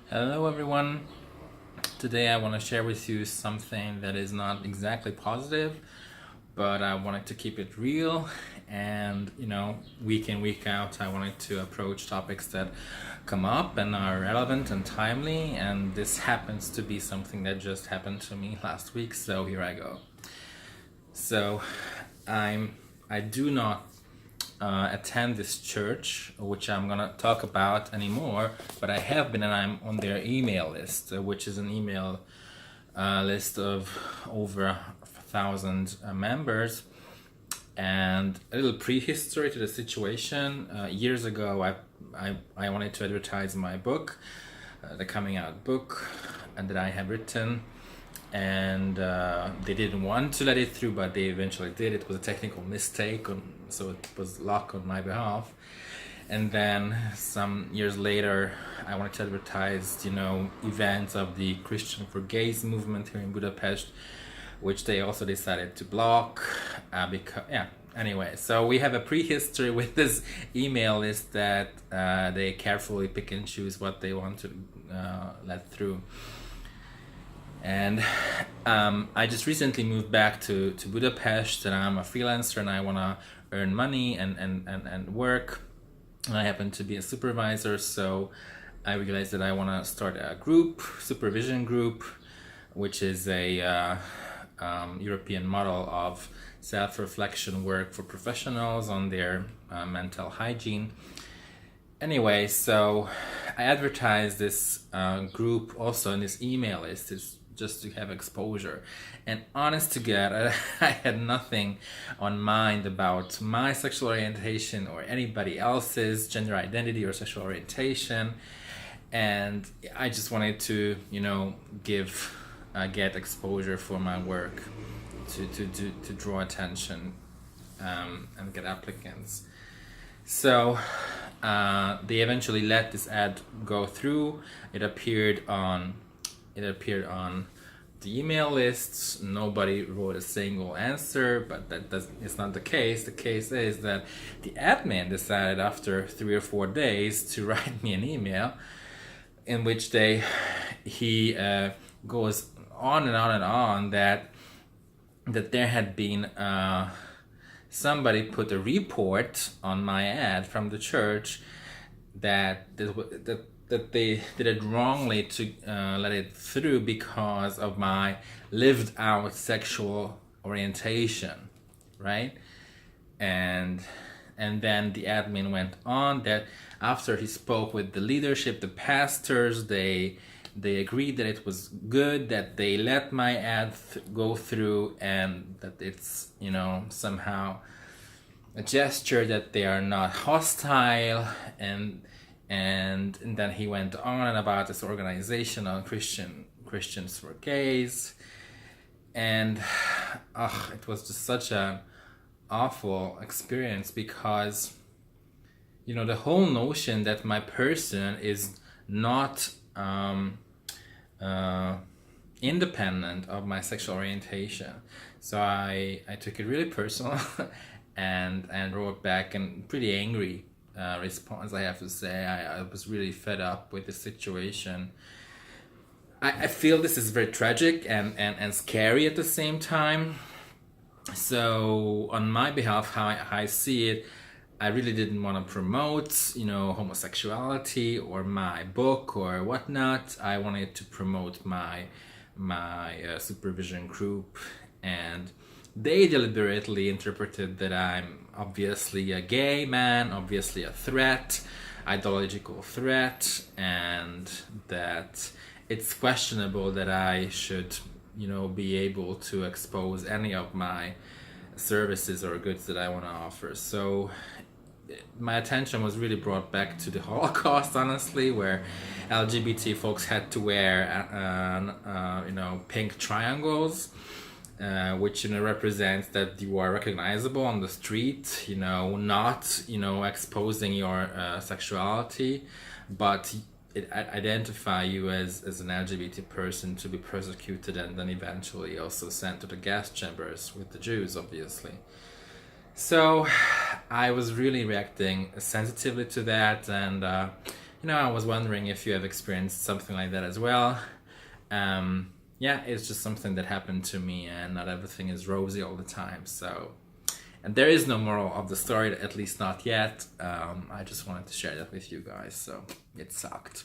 Hello, everyone. Today, I want to share with you something that is not exactly positive, but I wanted to keep it real. And, week in, week out, I wanted to approach topics that come up and are relevant and timely. And this happens to be something that just happened to me last week, so here I go. So, I do not attend this church, which I'm gonna talk about anymore, but I have been, and I'm on their email list, which is an email list of over 1,000 members. And a little prehistory to the situation. Years ago, I wanted to advertise my book, the coming out book, and that I have written, and they didn't want to let it through, but they eventually did. It was a technical mistake, so it was locked on my behalf. And then some years later, I wanted to advertise, events of the Christian for Gays movement here in Budapest, which they also decided to block. Anyway, so we have a prehistory with this email list that they carefully pick and choose what they want to let through. And I just recently moved back to Budapest, and I'm a freelancer and I want to earn money and work. And I happen to be a supervisor, so I realized that I want to start a supervision group, which is a European model of self-reflection work for professionals on their mental hygiene. Anyway, so I advertised this group also in this email list just to have exposure. And honest to God, I had nothing on mind about my sexual orientation or anybody else's gender identity or sexual orientation. And I just wanted to, get exposure for my work to draw attention and get applicants. So they eventually let this ad go through. It appeared on the email lists. Nobody wrote a single answer, but it's not the case. The case is that the admin decided after 3 or 4 days to write me an email in which he goes on and on and on that there had been somebody put a report on my ad from the church that they did it wrongly to let it through because of my lived out sexual orientation, right? And then the admin went on that after he spoke with the leadership, the pastors, they agreed that it was good that they let my ad go through, and that it's somehow a gesture that they are not hostile. And then he went on about this organization on Christians for Gays, and it was just such an awful experience because the whole notion that my person is not independent of my sexual orientation. So I took it really personal and wrote back a pretty angry response, I have to say. I was really fed up with the situation. I feel this is very tragic and scary at the same time. So on my behalf, how I see it, I really didn't want to promote, homosexuality or my book or whatnot. I wanted to promote my supervision group, and they deliberately interpreted that I'm obviously a gay man, obviously a threat, ideological threat, and that it's questionable that I should, be able to expose any of my services or goods that I want to offer. So my attention was really brought back to the Holocaust, honestly, where LGBT folks had to wear, pink triangles, which represents that you are recognizable on the street, not exposing your sexuality, but it identify you as an LGBT person to be persecuted and then eventually also sent to the gas chambers with the Jews, obviously. So I was really reacting sensitively to that, and you know, I was wondering if you have experienced something like that as well. Yeah, it's just something that happened to me, and not everything is rosy all the time. So, and there is no moral of the story, at least not yet. I just wanted to share that with you guys. So it sucked.